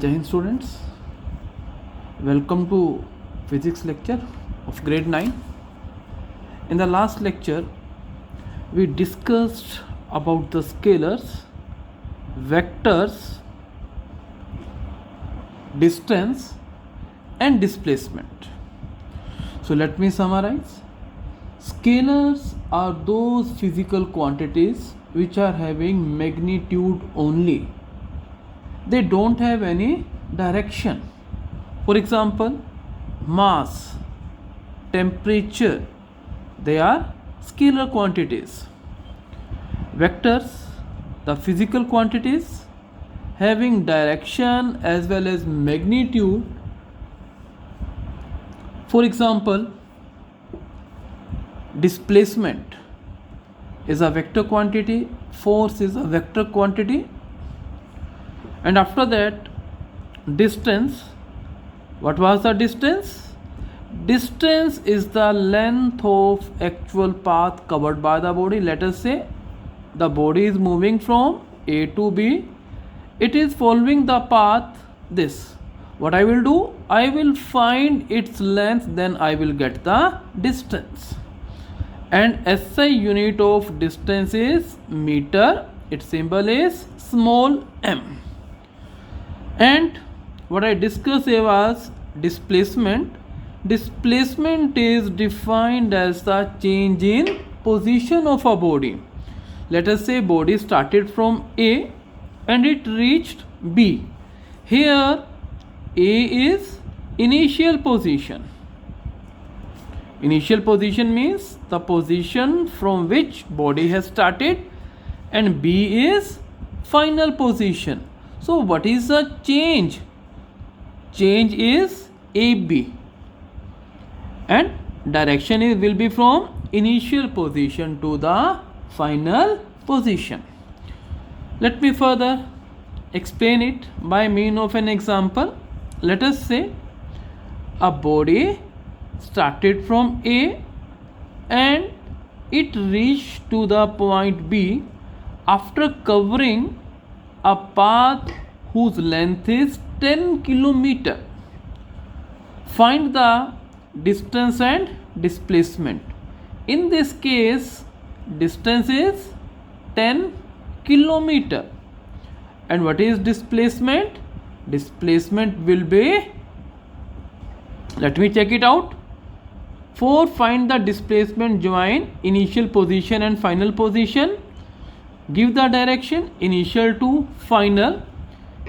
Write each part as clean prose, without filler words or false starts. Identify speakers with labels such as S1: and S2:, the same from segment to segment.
S1: Jai Hind students, welcome to physics lecture of grade 9. In the last lecture we discussed about the scalars, vectors, distance and displacement. So let me summarize. Scalars are those physical quantities which are having magnitude only. They don't have any direction. For example, mass, temperature, they are scalar quantities. Vectors, the physical quantities having direction as well as magnitude. For example, displacement is a vector quantity, force is a vector quantity, and after that distance. What was the distance? Distance is the length of actual path covered by the body. Let us say the body is moving from A to B. It is following the path this. What I will do? I will find its length, then I will get the distance. And SI unit of distance is meter. Its symbol is small m. And what I discussed here was displacement. Displacement is defined as the change in position of a body. Let us say body started from A and it reached B. Here A is initial position. Initial position means the position from which body has started, and B is final position. So what is the change? Change is AB, and direction will be from initial position to the final position. Let me further explain it by means of an example. Let us say a body started from A and it reached to the point B after covering a path whose length is 10 kilometer. Find the distance and displacement. In this case, distance is 10 kilometer. And what is displacement? Displacement will be, let me check it out. For find the displacement, join initial position and final position. Give the direction initial to final.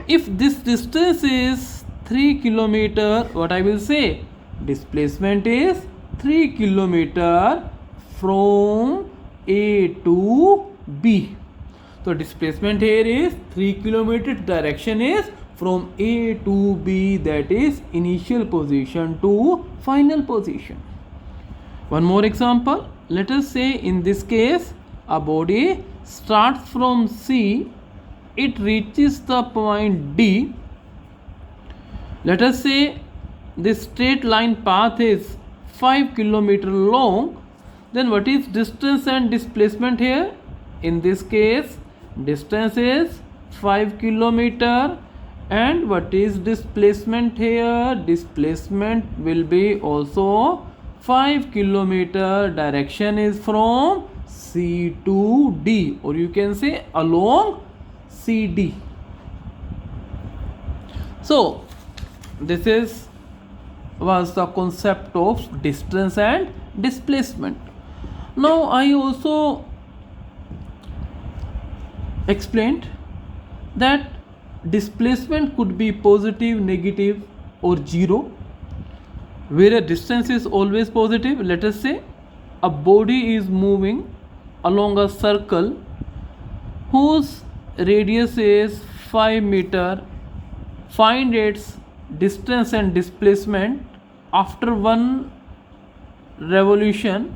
S1: If this distance is 3 kilometer, what I will say? Displacement is 3 kilometer from A to B. So displacement here is 3 kilometer. Direction is from A to B, that is initial position to final position. One more example. Let us say in this case a body starts from C, it reaches the point D. Let us say this straight line path is 5 kilometer long. Then what is distance and displacement here? In this case distance is 5 kilometer, and what is displacement here? Displacement will be also 5 kilometer. Direction is from C to D, or you can say along CD. So this was the concept of distance and displacement. Now I also explained that displacement could be positive, negative or zero, where a distance is always positive. Let us say a body is moving along a circle whose radius is 5 meter. Find its distance and displacement after one revolution.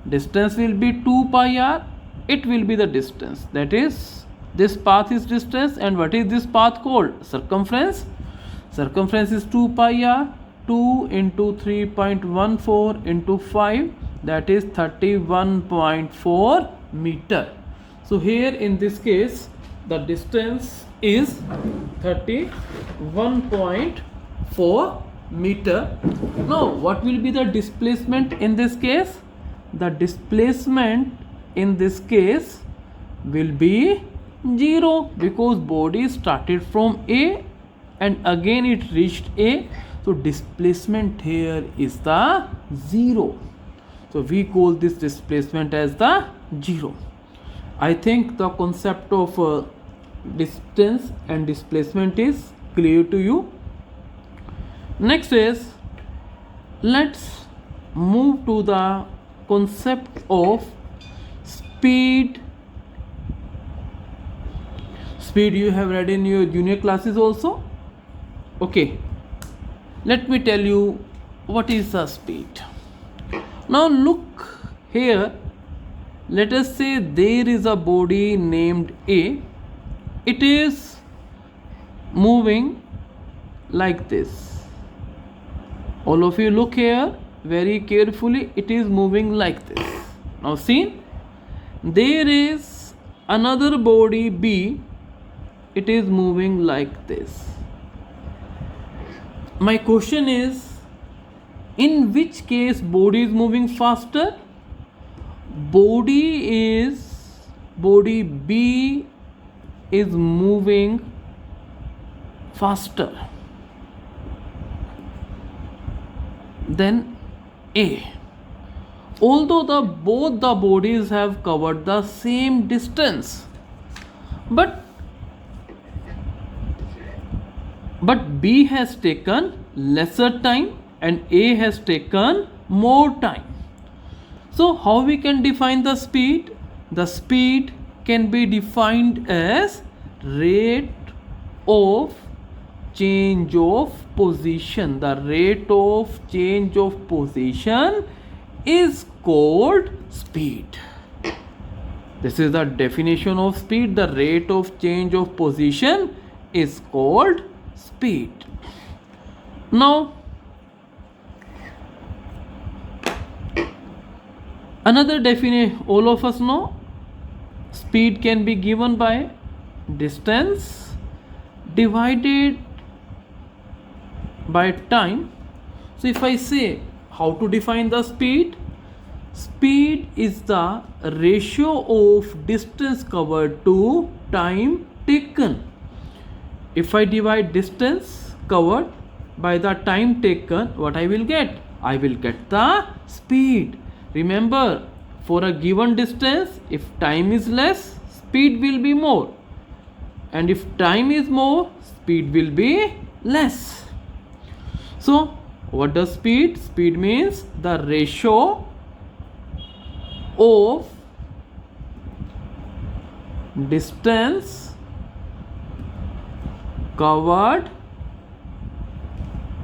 S1: Distance will be 2 pi r. It will be the distance, that is this path is distance. And what is this path called? Circumference. Circumference is 2 pi r. 2 into 3.14 into 5, that is 31.4 meter. So here in this case the distance is 31.4 1.4 meter. Now what will be the displacement in this case? The displacement in this case will be 0 because body started from A and again it reached A. So displacement here is the 0. So we call this displacement as the 0. I think the concept of distance and displacement is clear to you. Next is, let's move to the concept of speed. Speed you have read in your junior classes also. Okay, let me tell you what is the speed. Now look here, let us say there is a body named A. It is moving like this. All of you look here very carefully, it is moving like this. Now see, there is another body B, it is moving like this. My question is, in which case body is moving faster? Body B is moving faster than A. Although both the bodies have covered the same distance, but B has taken lesser time and A has taken more time. So how we can define the speed? The speed can be defined as rate of change of position. The rate of change of position is called speed. This is the definition of speed. The rate of change of position is called speed. Now another definition, all of us know, speed can be given by distance divided by time. So if I say how to define the speed, speed is the ratio of distance covered to time taken. If I divide distance covered by the time taken, what I will get? I will get the speed. Remember, for a given distance, if time is less, speed will be more, and if time is more, speed will be less. So what does speed? Speed means the ratio of distance covered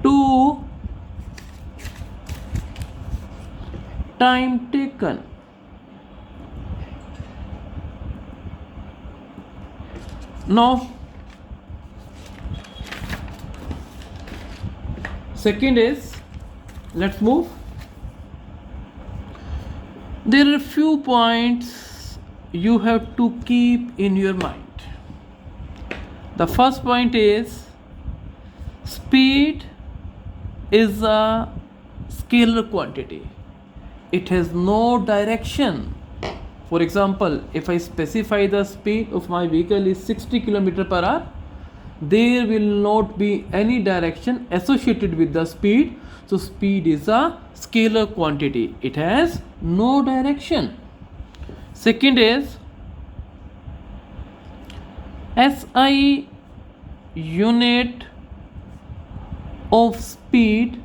S1: to time taken. Now second is, let's move. There are a few points you have to keep in your mind. The first point is, speed is a scalar quantity. It has no direction. For example, if I specify the speed of my vehicle is 60 km/h, there will not be any direction associated with the speed. So speed is a scalar quantity. It has no direction. Second is, SI unit of speed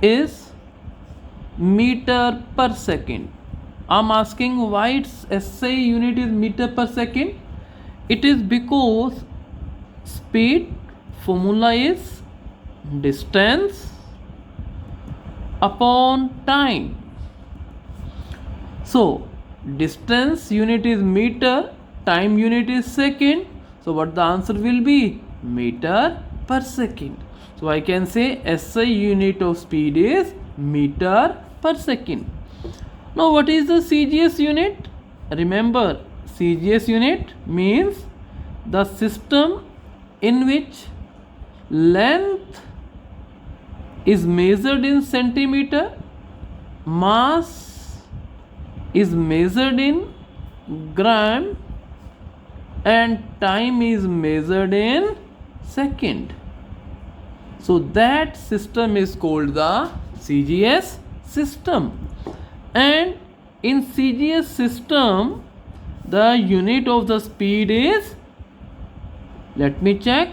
S1: is meter per second. I'm asking why its SI unit is meter per second. It is because speed formula is distance upon time. So distance unit is meter, time unit is second. So what the answer will be? Meter per second. So I can say SI unit of speed is meter per second. Now what is the CGS unit? Remember, CGS unit means the system in which length is measured in centimeter, mass is measured in gram, and time is measured in second. So that system is called the CGS system. And in CGS system, the unit of the speed is, let me check,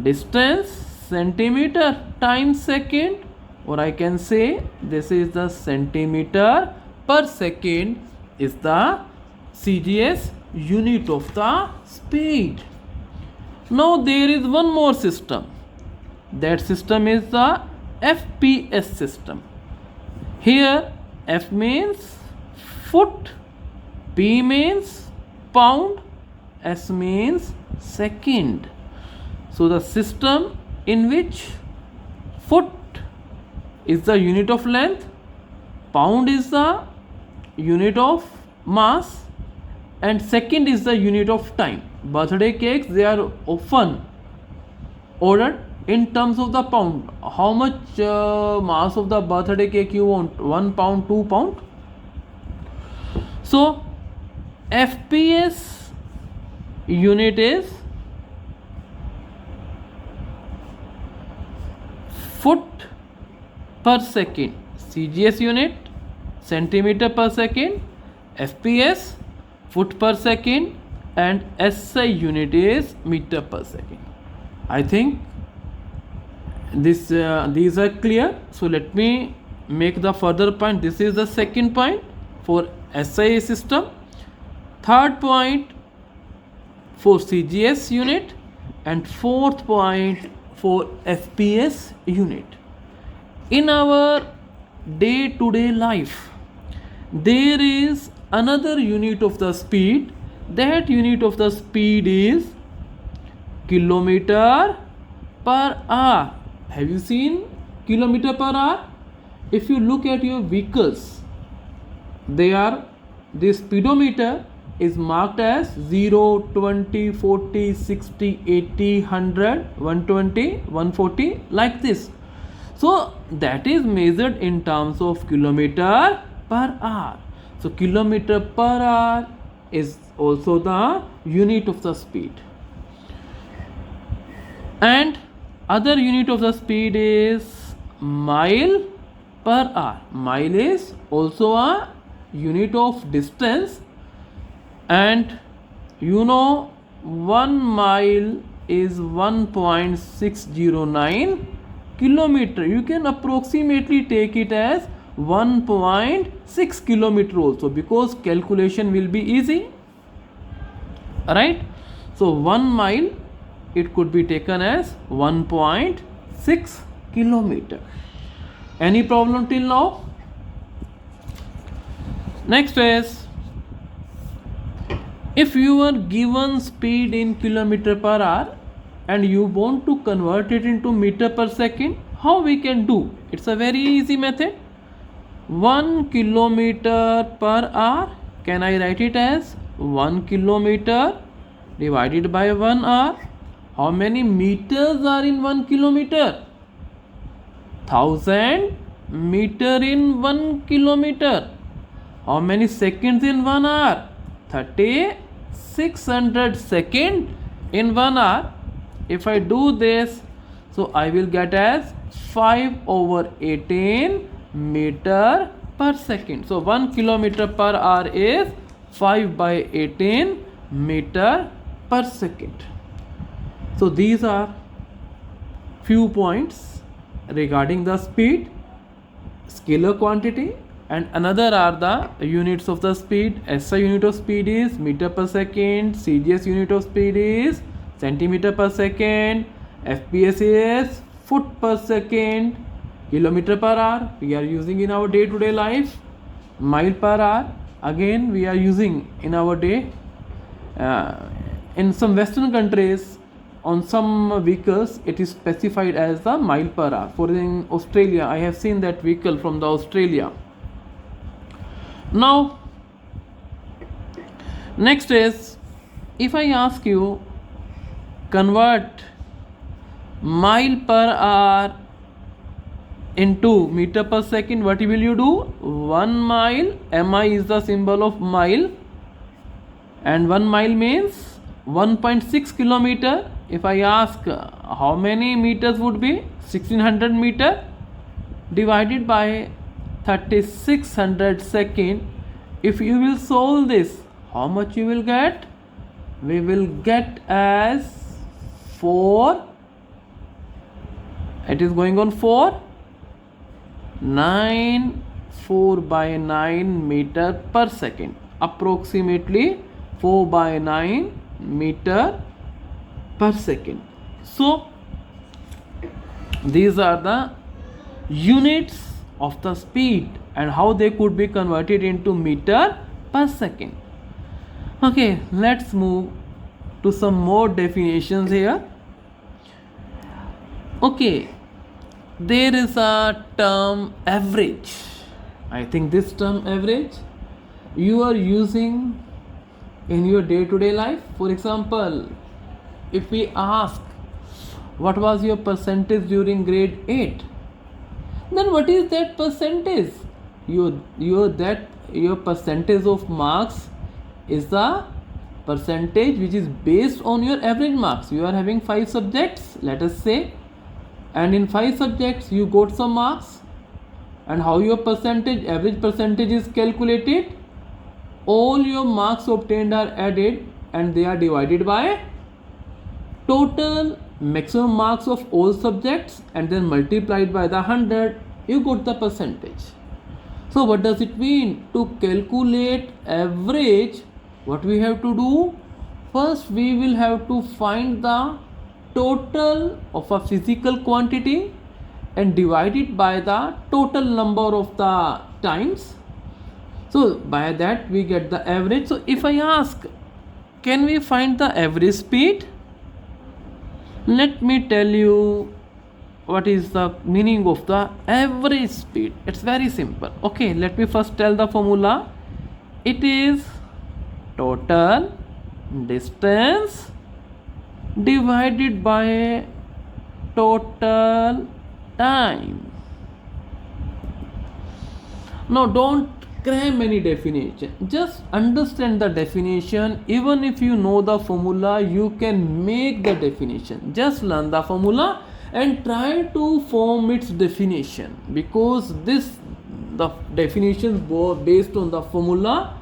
S1: distance centimeter times second, or I can say this is the centimeter per second is the CGS unit of the speed. Now there is one more system. That system is the FPS system. Here F means foot, P means pound, S means second. So the system in which foot is the unit of length, pound is the unit of mass, and second is the unit of time. Birthday cakes, they are often ordered in terms of the pound. How much mass of the birthday cake you want? 1 pound, 2 pound? So FPS unit is foot per second. CGS unit centimeter per second, FPS foot per second, and SI unit is meter per second. I think these are clear. So let me make the further point. This is the second point for SI system, third point for CGS unit, and fourth point for FPS unit. In our day-to-day life, there is another unit of the speed. That unit of the speed is kilometer per hour. Have you seen kilometer per hour? If you look at your vehicles, the speedometer is marked as 0, 20, 40, 60, 80, 100, 120, 140, like this. So that is measured in terms of kilometer per hour. So kilometer per hour is also the unit of the speed. And other unit of the speed is mile per hour. Mile is also a unit of distance, and you know 1 mile is 1.609 kilometer. You can approximately take it as 1.6 kilometer also, because calculation will be easy, right? So 1 mile, it could be taken as 1.6 kilometer. Any problem till now? Next is, if you are given speed in kilometer per hour and you want to convert it into meter per second, how we can do? It's a very easy method. 1 kilometer per hour, can I write it as 1 kilometer divided by 1 hour? How many meters are in 1 kilometer? 1000 meter in 1 kilometer. How many seconds in 1 hour? 3600 seconds in 1 hour. If I do this, so I will get as 5/18 meter per second. So 1 kilometer per hour is 5/18 meter per second. So these are few points regarding the speed, scalar quantity, and another are the units of the speed. SI unit of speed is meter per second, CGS unit of speed is centimeter per second, FPS is foot per second, kilometer per hour we are using in our day-to-day life, mile per hour again we are using in our day. In some Western countries, on some vehicles it is specified as the mile per hour. For in Australia, I have seen that vehicle from the Australia. Now next is, if I ask you convert mile per hour into meter per second, what will you do? 1 mile, mi is the symbol of mile, and 1 mile means 1.6 kilometer. If I ask how many meters would be, 1600 meter divided by 3600 second. If you will solve this, how much you will get? We will get as 4, it is going on 4 by 9 meter per second, approximately 4 by 9 meter per second. So these are the units of the speed and how they could be converted into meter per second. Okay, let's move to some more definitions here. Okay, there is a term average. I think this term average you are using in your day-to-day life. For example, if we ask what was your percentage during grade 8, then what is that percentage? Your percentage of marks is the percentage which is based on your average marks. You are having 5 subjects, let us say, and in 5 subjects you got some marks, and how your average percentage is calculated? All your marks obtained are added and they are divided by total maximum marks of all subjects and then multiplied by the 100, you got the percentage. So what does it mean? To calculate average, what we have to do? First we will have to find the total of a physical quantity and divide it by the total number of the times. So by that we get the average. So if I ask, can we find the average speed? Let me tell you what is the meaning of the average speed. It's very simple. Okay, let me first tell the formula. It is total distance divided by total time. Now don't cram any definition, just understand the definition. Even if you know the formula, you can make the definition. Just learn the formula and try to form its definition, because the definitions based on the formula,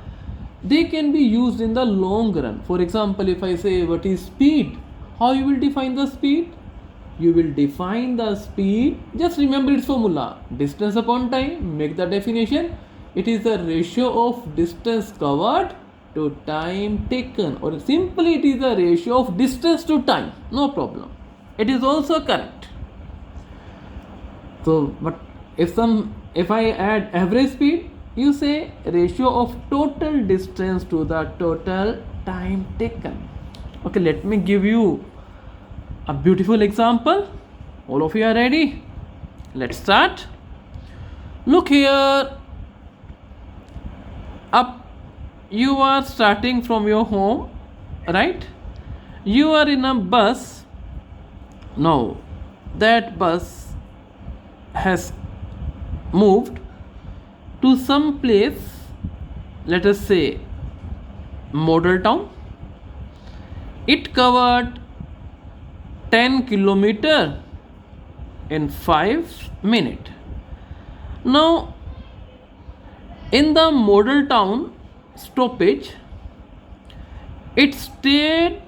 S1: they can be used in the long run. For example, if I say what is speed, how you will define the speed? You will define the speed, just remember its formula, distance upon time, make the definition. It is the ratio of distance covered to time taken, or simply it is the ratio of distance to time, no problem. It is also correct. So but if I add average speed, you say ratio of total distance to the total time taken. Okay, let me give you a beautiful example. All of you are ready? Let's start. Look here. Up, you are starting from your home, right? You are in a bus. Now that bus has moved to some place, let us say model town. It covered 10 kilometer in 5 minutes. Now in the model town stoppage, it stayed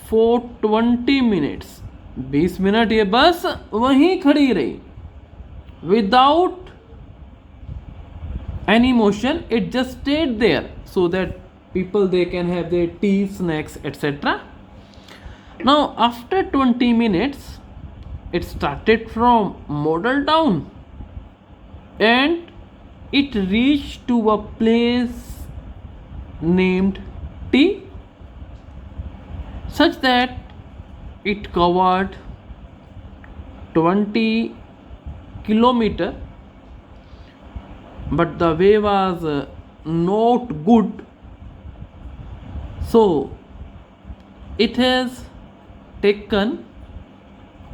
S1: for 20 minutes. 20 minute ये बस वहीं खड़ी रही without any motion. It just stayed there so that people, they can have their tea, snacks, etc. Now after 20 minutes, it started from model town and it reached to a place named T, such that it covered 20 kilometer, but the way was not good, so it has taken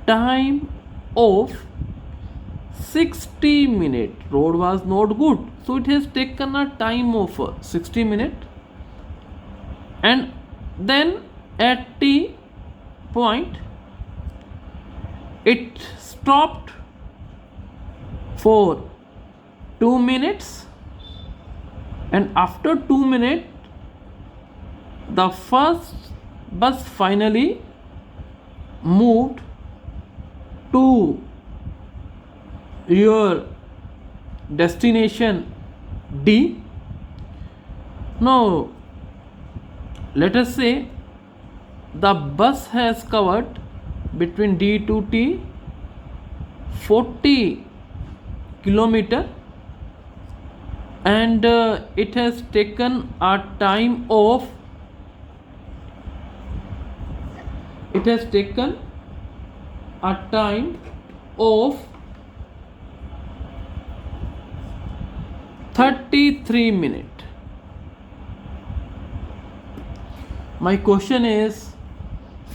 S1: time of 60 minutes. Road was not good, so it has taken a time of 60 minutes. And then at T point it stopped for 2 minutes, and after 2 minutes the first bus finally moved to your destination D. Now let us say the bus has covered between D to T 40 kilometer, and it has taken a time of 33 minutes. My question is,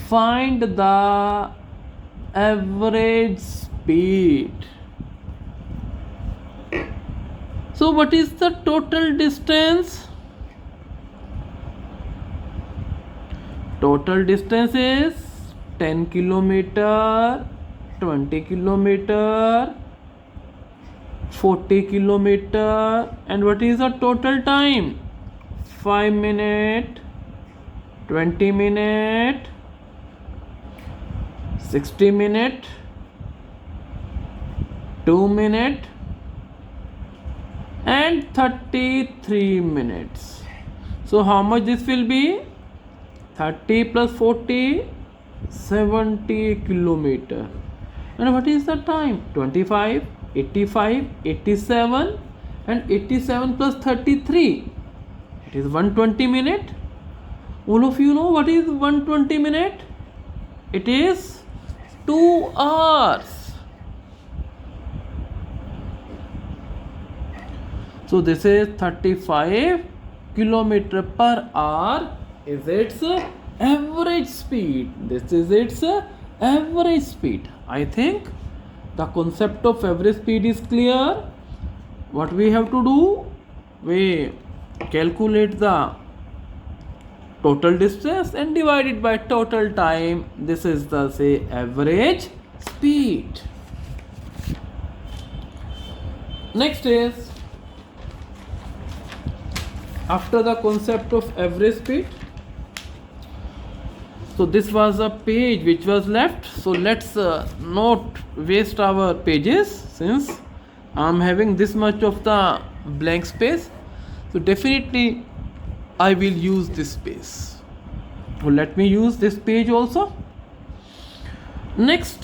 S1: find the average speed. So what is the total distance? Total distance is 10 kilometer, 20 kilometer, 40 kilometer, and what is the total time? 5 minutes, 20 minutes, 60 minutes, 2 minutes, and 33 minutes. So how much this will be? 30 plus 40, 70 kilometer. And what is the time? 25, 85, 87, and 87 plus 33. It is 120 minute. All of you know what is 120 minute? It is 2 hours. So this is 35 kilometer per hour is its average speed. This is its average speed. I think the concept of average speed is clear. What we have to do? We calculate the total distance and divide it by total time. This is the average speed. Next is, after the concept of average speed, so this was a page which was left, so let's not waste our pages since I'm having this much of the blank space. So definitely I will use this space. So let me use this page also. Next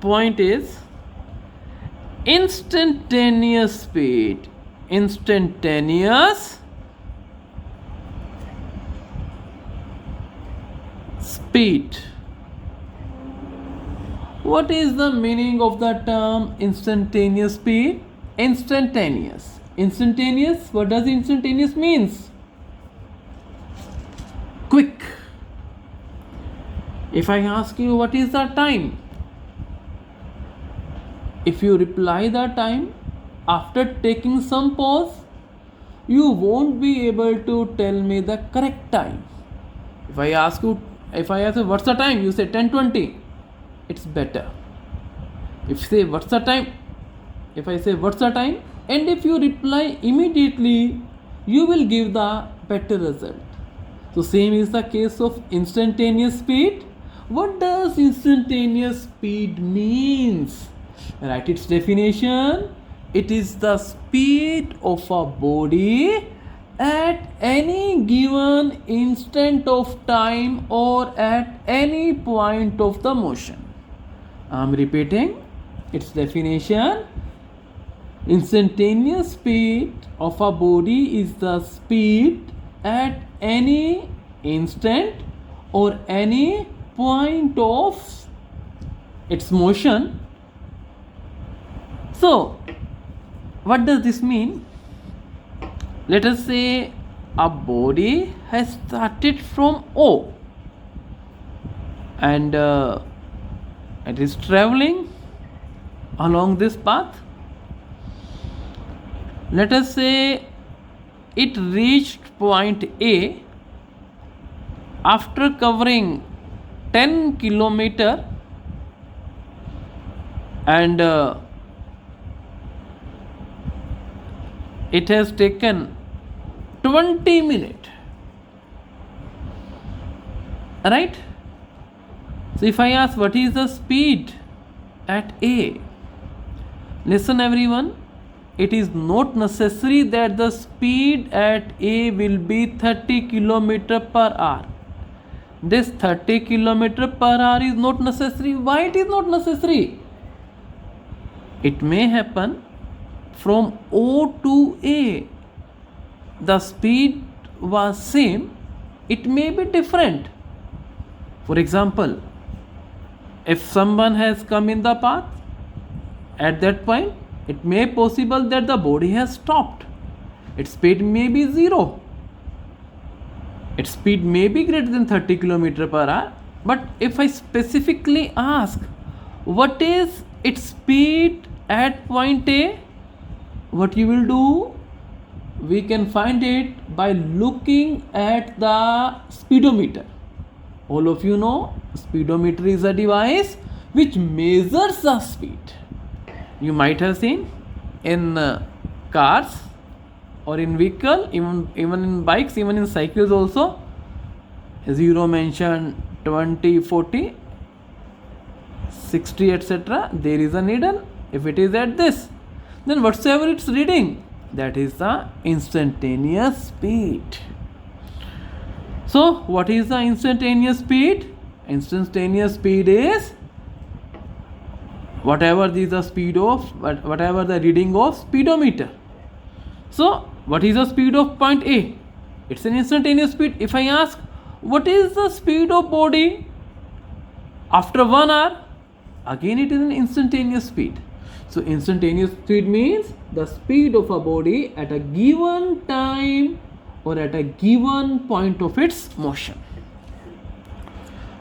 S1: point is instantaneous speed. Instantaneous speed. What is the meaning of the term instantaneous speed? Instantaneous. Instantaneous, what does instantaneous means? Quick. If I ask you what is the time, if you reply the time after taking some pause, you won't be able to tell me the correct time. If I ask you what's the time, you say 10:20. It's better. If I say what's the time, and if you reply immediately, you will give the better result. So same is the case of instantaneous speed. What does instantaneous speed means? Write its definition. It is the speed of a body at any given instant of time or at any point of the motion. I am repeating its definition. Instantaneous speed of a body is the speed at any instant or any point of its motion. So what does this mean? Let us say a body has started from O and it is traveling along this path. Let us say it reached point A after covering 10 kilometer and it has taken 20 minutes, right? So if I ask what is the speed at A, listen everyone, it is not necessary that the speed at A will be 30 km per hour. This 30 km per hour is not necessary. Why it is not necessary? It may happen from O to A, the speed was same, it may be different. For example, if someone has come in the path, at that point it may possible that the body has stopped. Its speed may be 0. Its speed may be greater than 30 km per hour. But if I specifically ask what is its speed at point A, what you will do, we can find it by looking at the speedometer. All of you know speedometer is a device which measures the speed. You might have seen in cars or in vehicle, even in bikes, even in cycles also. 0 mentioned, 20, 40, 60, etc. There is a needle. If it is at this, then whatsoever it's reading, that is the instantaneous speed. So what is the instantaneous speed? Instantaneous speed is whatever is the speed of whatever the reading of speedometer. So what is the speed of point A? It's an instantaneous speed. If I ask what is the speed of body after 1 hour, again it is an instantaneous speed. So instantaneous speed means the speed of a body at a given time or at a given point of its motion.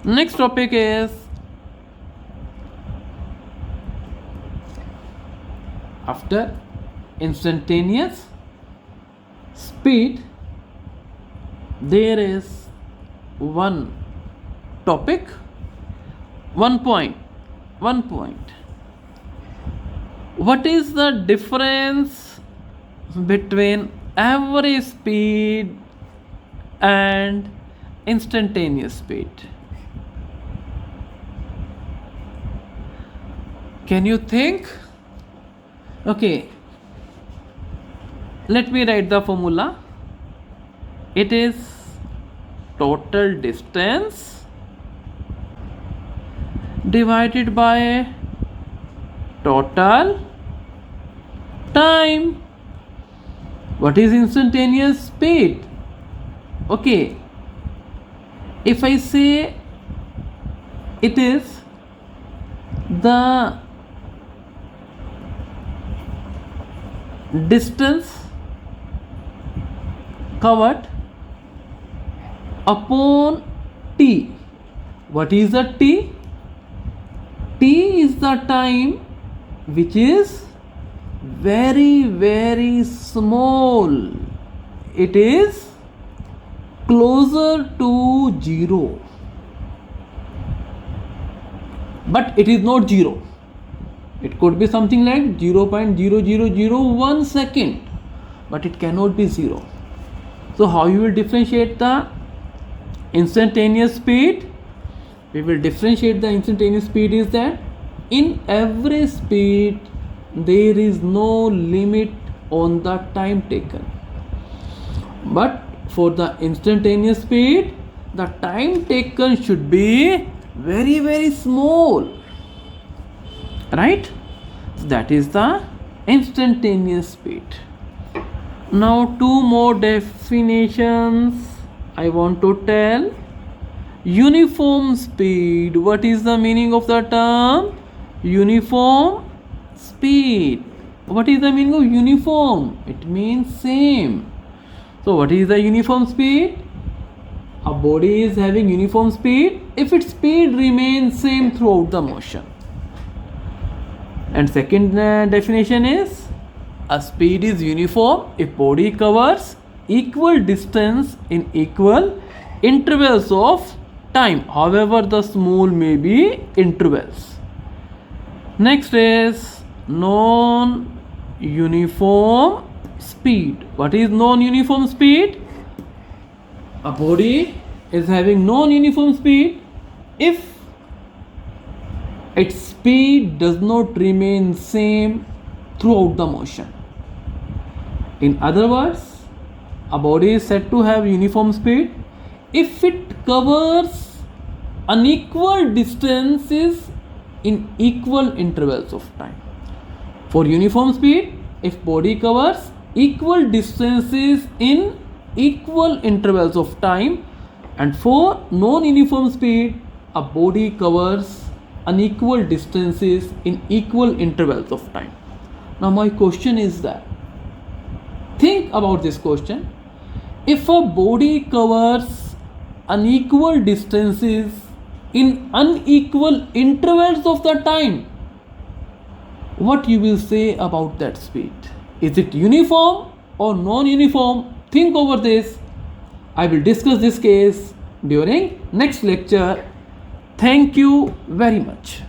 S1: Next topic is after instantaneous speed, there is one topic, one point. What is the difference between average speed and instantaneous speed? Can you think? Okay, let me write the formula. It is total distance divided by total time. What is instantaneous speed? Okay, if I say it is the distance covered upon t. What is the t? T is the time which is very, very small. It is closer to 0. But it is not 0. It could be something like 0.0001 second. But it cannot be 0. So how you will differentiate the instantaneous speed? We will differentiate the instantaneous speed is that in average speed there is no limit on the time taken, but for the instantaneous speed the time taken should be very, very small, right? So that is the instantaneous speed. Now two more definitions I want to tell. Uniform speed. What is the meaning of the term uniform speed? What is the meaning of uniform? It means same. So what is the uniform speed? A body is having uniform speed if its speed remains same throughout the motion. And second definition is, a speed is uniform if body covers equal distance in equal intervals of time, however the small may be intervals. Next is non-uniform speed. What is non-uniform speed? A body is having non-uniform speed if its speed does not remain same throughout the motion. In other words, a body is said to have uniform speed if it covers unequal distances in equal intervals of time. For uniform speed, if body covers equal distances in equal intervals of time, and for non-uniform speed, a body covers unequal distances in equal intervals of time. Now my question is that, think about this question. If a body covers unequal distances in unequal intervals of the time, what you will say about that speed? Is it uniform or non-uniform? Think over this. I will discuss this case during next lecture. Thank you very much.